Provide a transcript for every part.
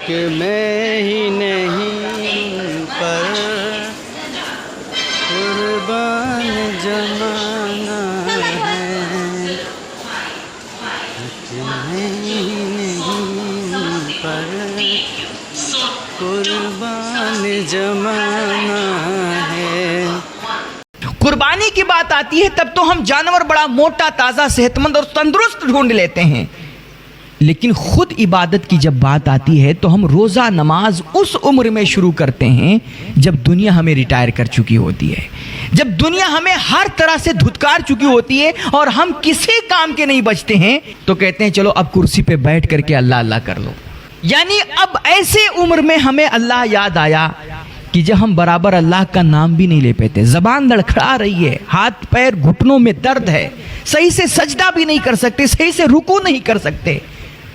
کہ میں ہی نہیں پر قربان زمانہ ہے، کہ میں ہی نہیں پر قربان زمانہ ہے۔ قربانی کی بات آتی ہے تب تو ہم جانور بڑا موٹا تازہ صحت مند اور تندرست ڈھونڈ لیتے ہیں، لیکن خود عبادت کی جب بات آتی ہے تو ہم روزہ نماز اس عمر میں شروع کرتے ہیں جب دنیا ہمیں ریٹائر کر چکی ہوتی ہے، جب دنیا ہمیں ہر طرح سے دھتکار چکی ہوتی ہے اور ہم کسی کام کے نہیں بچتے ہیں، تو کہتے ہیں چلو اب کرسی پہ بیٹھ کر کے اللہ اللہ کر لو۔ یعنی اب ایسے عمر میں ہمیں اللہ یاد آیا کہ جب ہم برابر اللہ کا نام بھی نہیں لے پاتے، زبان لڑکھڑا رہی ہے، ہاتھ پیر گھٹنوں میں درد ہے، صحیح سے سجدہ بھی نہیں کر سکتے، صحیح سے رکوع نہیں کر سکتے،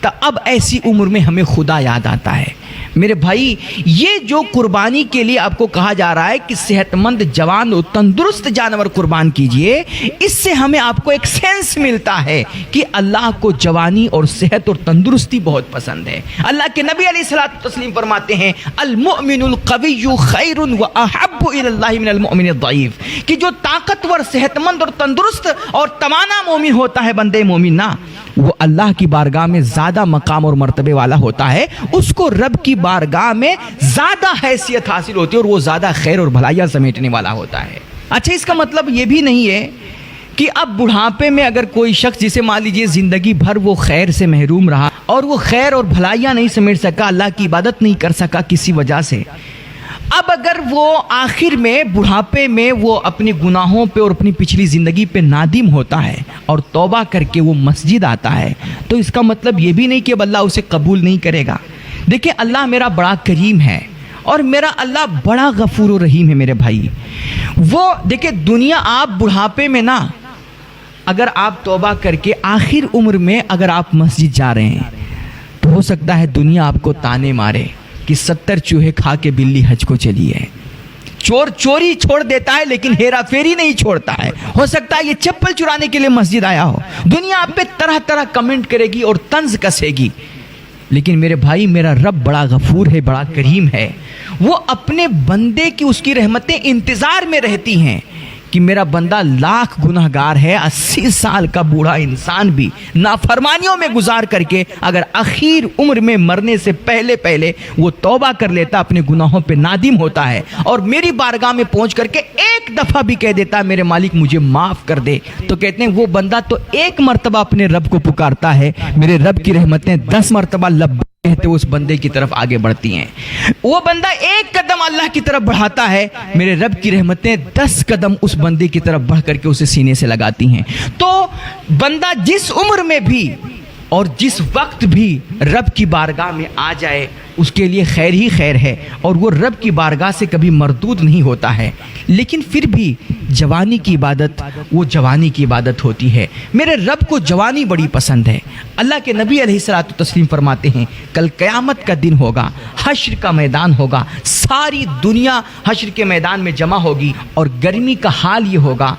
تو اب ایسی عمر میں ہمیں خدا یاد آتا ہے۔ میرے بھائی، یہ جو قربانی کے لیے آپ کو کہا جا رہا ہے کہ صحت مند جوان اور تندرست جانور قربان کیجئے، اس سے ہمیں آپ کو ایک سینس ملتا ہے کہ اللہ کو جوانی اور صحت اور تندرستی بہت پسند ہے۔ اللہ کے نبی علیہ الصلوۃ والتسلیم فرماتے ہیں المؤمن القوی خیر واحب الی اللہ من المؤمن الضعیف، کہ جو طاقتور، صحت مند اور تندرست اور توانا مومن ہوتا ہے، بندے مومن نا، وہ اللہ کی بارگاہ میں زیادہ مقام اور مرتبے والا ہوتا ہے، اس کو رب کی بارگاہ میں زیادہ حیثیت حاصل ہوتی ہے اور وہ زیادہ خیر اور بھلائیاں سمیٹنے والا ہوتا ہے۔ اچھا، اس کا مطلب یہ بھی نہیں ہے کہ اب بڑھاپے میں اگر کوئی شخص جسے مان لیجئے زندگی بھر وہ خیر سے محروم رہا اور وہ خیر اور بھلائیاں نہیں سمیٹ سکا، اللہ کی عبادت نہیں کر سکا کسی وجہ سے، اب اگر وہ آخر میں بڑھاپے میں وہ اپنی گناہوں پہ اور اپنی پچھلی زندگی پہ نادم ہوتا ہے اور توبہ کر کے وہ مسجد آتا ہے، تو اس کا مطلب یہ بھی نہیں کہ اب اللہ اسے قبول نہیں کرے گا۔ دیکھیں، اللہ میرا بڑا کریم ہے اور میرا اللہ بڑا غفور و رحیم ہے میرے بھائی۔ وہ دیکھیں، دنیا آپ بڑھاپے میں نا، اگر آپ توبہ کر کے آخر عمر میں اگر آپ مسجد جا رہے ہیں تو ہو سکتا ہے دنیا آپ کو تانے مارے کہ 70 چوہے کھا کے بلی حج کو چلی ہے۔ چور چوری چھوڑ دیتا ہے لیکن ہیرا پھیری نہیں چھوڑتا ہے۔ ہو سکتا ہے یہ چپل چرانے کے لیے مسجد آیا ہو، دنیا آپ پہ طرح طرح کمنٹ کرے گی اور طنز کسے گی، لیکن میرے بھائی، میرا رب بڑا غفور ہے، بڑا کریم ہے۔ وہ اپنے بندے کی، اس کی رحمتیں انتظار میں رہتی ہیں کہ میرا بندہ لاکھ گناہ گار ہے، 80 سال کا بوڑھا انسان بھی نافرمانیوں میں گزار کر کے اگر اخیر عمر میں مرنے سے پہلے پہلے وہ توبہ کر لیتا، اپنے گناہوں پہ نادم ہوتا ہے اور میری بارگاہ میں پہنچ کر کے ایک دفعہ بھی کہہ دیتا میرے مالک مجھے معاف کر دے، تو کہتے ہیں وہ بندہ تو ایک مرتبہ اپنے رب کو پکارتا ہے، میرے رب کی رحمتیں 10 مرتبہ لبیک کہتے اس بندے کی طرف آگے بڑھتی ہیں۔ وہ بندہ ایک قدم اللہ کی طرف بڑھاتا ہے، میرے رب کی رحمتیں 10 قدم اس بندے کی طرف بڑھ کر کے اسے سینے سے لگاتی ہیں۔ تو بندہ جس عمر میں بھی اور جس وقت بھی رب کی بارگاہ میں آ جائے، اس کے لیے خیر ہی خیر ہے اور وہ رب کی بارگاہ سے کبھی مردود نہیں ہوتا ہے۔ لیکن پھر بھی جوانی کی عبادت وہ جوانی کی عبادت ہوتی ہے۔ میرے رب کو جوانی بڑی پسند ہے۔ اللہ کے نبی علیہ الصلوۃ والتسلیم فرماتے ہیں کل قیامت کا دن ہوگا، حشر کا میدان ہوگا، ساری دنیا حشر کے میدان میں جمع ہوگی اور گرمی کا حال یہ ہوگا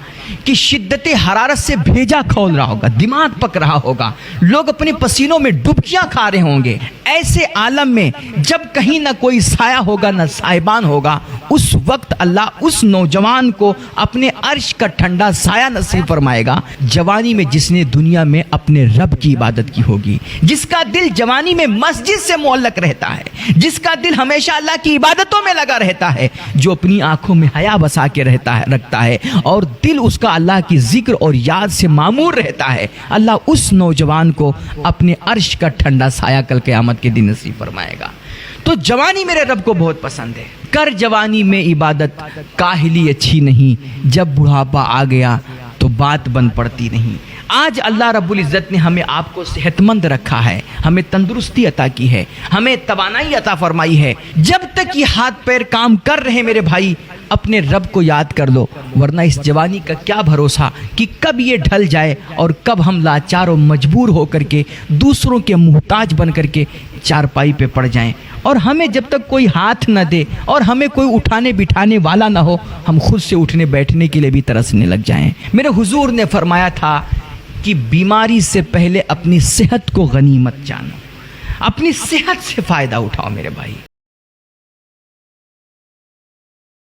کہ شدت حرارت سے بھیجا کھول رہا ہوگا، دماغ پک رہا ہوگا، لوگ اپنے پسینوں میں ڈبکیاں کھا رہے ہوں گے۔ ایسے عالم میں جب کہیں نہ کوئی سایہ ہوگا نہ سائبان ہوگا، اس وقت اللہ اس نوجوان کو اپنے عرش کا ٹھنڈا سایہ نصیب فرمائے گا جوانی میں، جس نے دنیا میں اپنے رب کی عبادت کی ہوگی، جس کا دل جوانی میں مسجد سے معلق رہتا ہے، جس کا دل ہمیشہ اللہ کی عبادتوں میں لگا رہتا ہے، جو اپنی آنکھوں میں حیا بسا کے رکھتا ہے اور دل اس کا اللہ کی ذکر اور یاد سے معمور رہتا ہے، اللہ اس نوجوان کو اپنے عرش کا ٹھنڈا سایہ کل قیامت کے دن نصیب فرمائے گا۔ تو جوانی میرے رب کو بہت پسند ہے۔ کر جوانی میں عبادت، کاہلی اچھی نہیں، جب بڑھاپا آ گیا تو بات بن پڑتی نہیں۔ آج اللہ رب العزت نے ہمیں آپ کو صحت مند رکھا ہے، ہمیں تندرستی عطا کی ہے، ہمیں توانائی عطا فرمائی ہے۔ جب تک یہ ہاتھ پیر کام کر رہے میرے بھائی، اپنے رب کو یاد کر لو، ورنہ اس جوانی کا کیا بھروسہ کہ کب یہ ڈھل جائے اور کب ہم لاچار و مجبور ہو کر کے دوسروں کے محتاج بن کر کے چارپائی پہ پڑ جائیں، اور ہمیں جب تک کوئی ہاتھ نہ دے اور ہمیں کوئی اٹھانے بٹھانے والا نہ ہو، ہم خود سے اٹھنے بیٹھنے کے لیے بھی ترسنے لگ جائیں۔ میرے حضور نے فرمایا تھا کہ بیماری سے پہلے اپنی صحت کو غنیمت جانو۔ اپنی صحت سے فائدہ اٹھاؤ میرے بھائی.